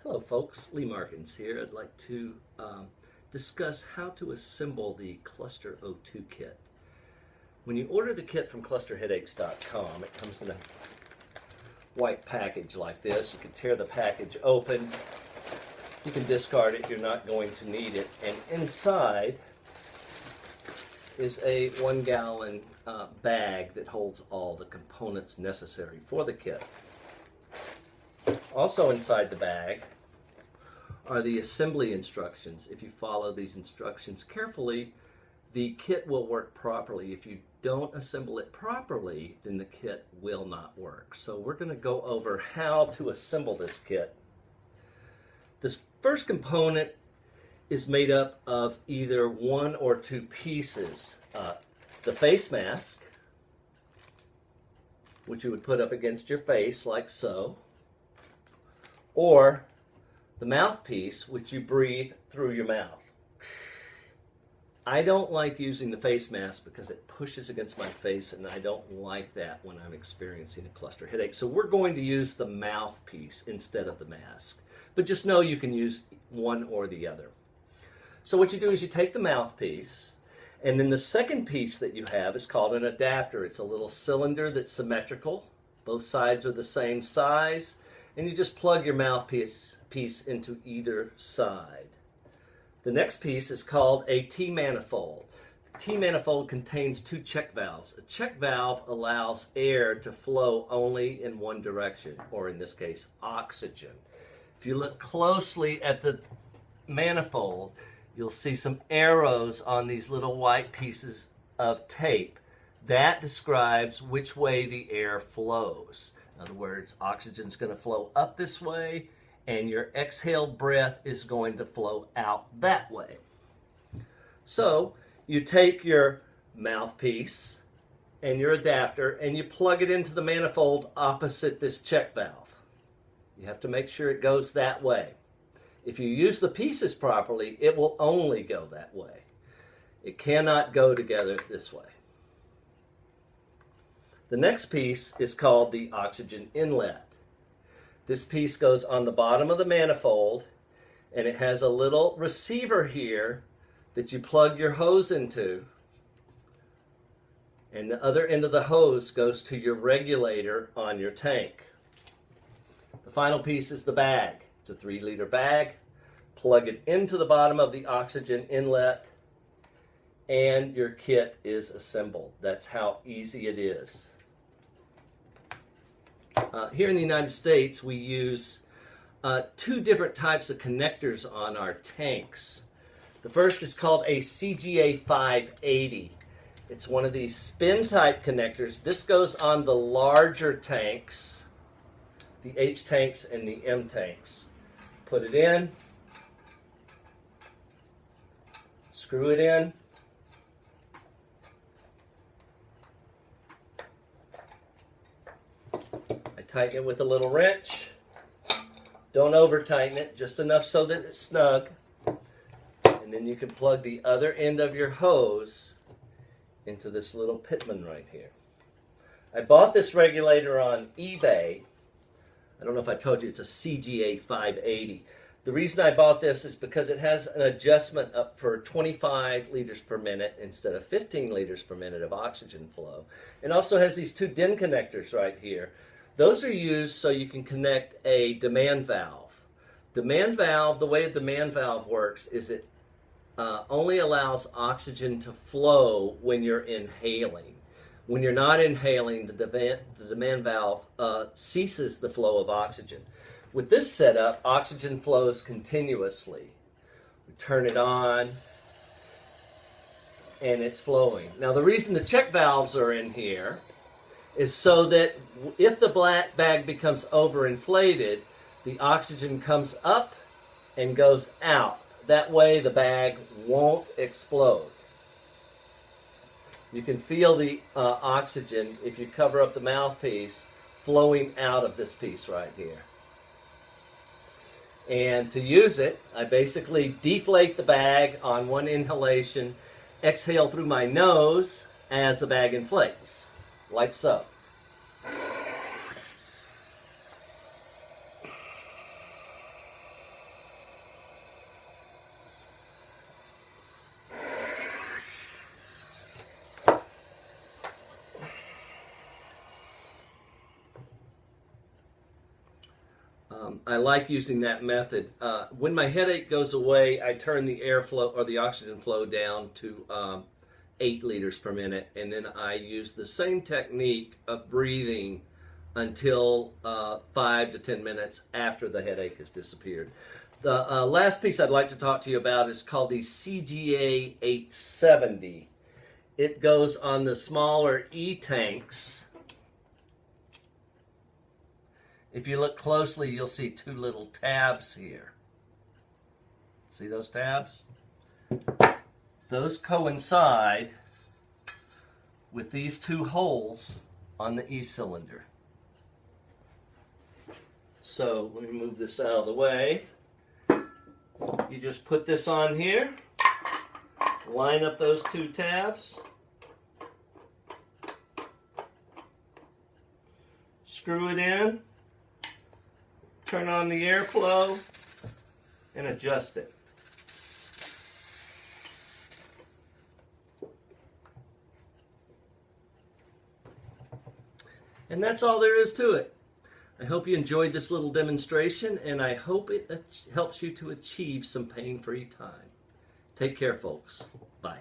Hello folks, Lee Markins here. I'd like to discuss how to assemble the ClusterO2 kit. When you order the kit from clusterheadaches.com, it comes in a white package like this. You can tear the package open. You can discard it, you're not going to need it. And inside is a 1-gallon bag that holds all the components necessary for the kit. Also inside the bag are the assembly instructions. If you follow these instructions carefully, the kit will work properly. If you don't assemble it properly, then the kit will not work. So we're going to go over how to assemble this kit. This first component is made up of either one or two pieces. The face mask, which you would put up against your face like so, or the mouthpiece, which you breathe through your mouth. I don't like using the face mask because it pushes against my face, and I don't like that when I'm experiencing a cluster headache. So we're going to use the mouthpiece instead of the mask. But just know you can use one or the other. So what you do is you take the mouthpiece, and then the second piece that you have is called an adapter. It's a little cylinder that's symmetrical. Both sides are the same size. And you just plug your mouthpiece into either side. The next piece is called a T-manifold. The T-manifold contains two check valves. A check valve allows air to flow only in one direction, or in this case, oxygen. If you look closely at the manifold, you'll see some arrows on these little white pieces of tape. That describes which way the air flows. In other words, oxygen is going to flow up this way, and your exhaled breath is going to flow out that way. So you take your mouthpiece and your adapter and you plug it into the manifold opposite this check valve. You have to make sure it goes that way. If you use the pieces properly, it will only go that way. It cannot go together this way. The next piece is called the oxygen inlet. This piece goes on the bottom of the manifold, and it has a little receiver here that you plug your hose into, and the other end of the hose goes to your regulator on your tank. The final piece is the bag. It's a 3-liter bag. Plug it into the bottom of the oxygen inlet, and your kit is assembled. That's how easy it is. Here in the United States, we use two different types of connectors on our tanks. The first is called a CGA 580. It's one of these spin-type connectors. This goes on the larger tanks, the H tanks and the M tanks. Put it in, screw it in, tighten it with a little wrench. Don't over tighten it, just enough so that it's snug. And then you can plug the other end of your hose into this little pitman right here. I bought this regulator on eBay. I don't know if I told you it's a CGA 580. The reason I bought this is because it has an adjustment up for 25 liters per minute instead of 15 liters per minute of oxygen flow. It also has these two DIN connectors right here. Those are used so you can connect a demand valve. Demand valve, the way a demand valve works is it only allows oxygen to flow when you're inhaling. When you're not inhaling, the demand valve ceases the flow of oxygen. With this setup, oxygen flows continuously. We turn it on, and it's flowing. Now, the reason the check valves are in here is so that if the black bag becomes overinflated, the oxygen comes up and goes out. That way the bag won't explode. You can feel the oxygen, if you cover up the mouthpiece, flowing out of this piece right here. And to use it, I basically deflate the bag on one inhalation, exhale through my nose as the bag inflates. Like so. I like using that method. When my headache goes away, I turn the airflow or the oxygen flow down to 8 liters per minute, and then I use the same technique of breathing until 5 to 10 minutes after the headache has disappeared. The last piece I'd like to talk to you about is called the CGA 870. It goes on the smaller E-tanks. If you look closely, you'll see 2 little tabs here. See those tabs? Those coincide with these 2 holes on the E-cylinder. So let me move this out of the way. You just put this on here, line up those 2 tabs, screw it in, turn on the airflow, and adjust it. And that's all there is to it. I hope you enjoyed this little demonstration, and I hope it helps you to achieve some pain-free time. Take care, folks. Bye.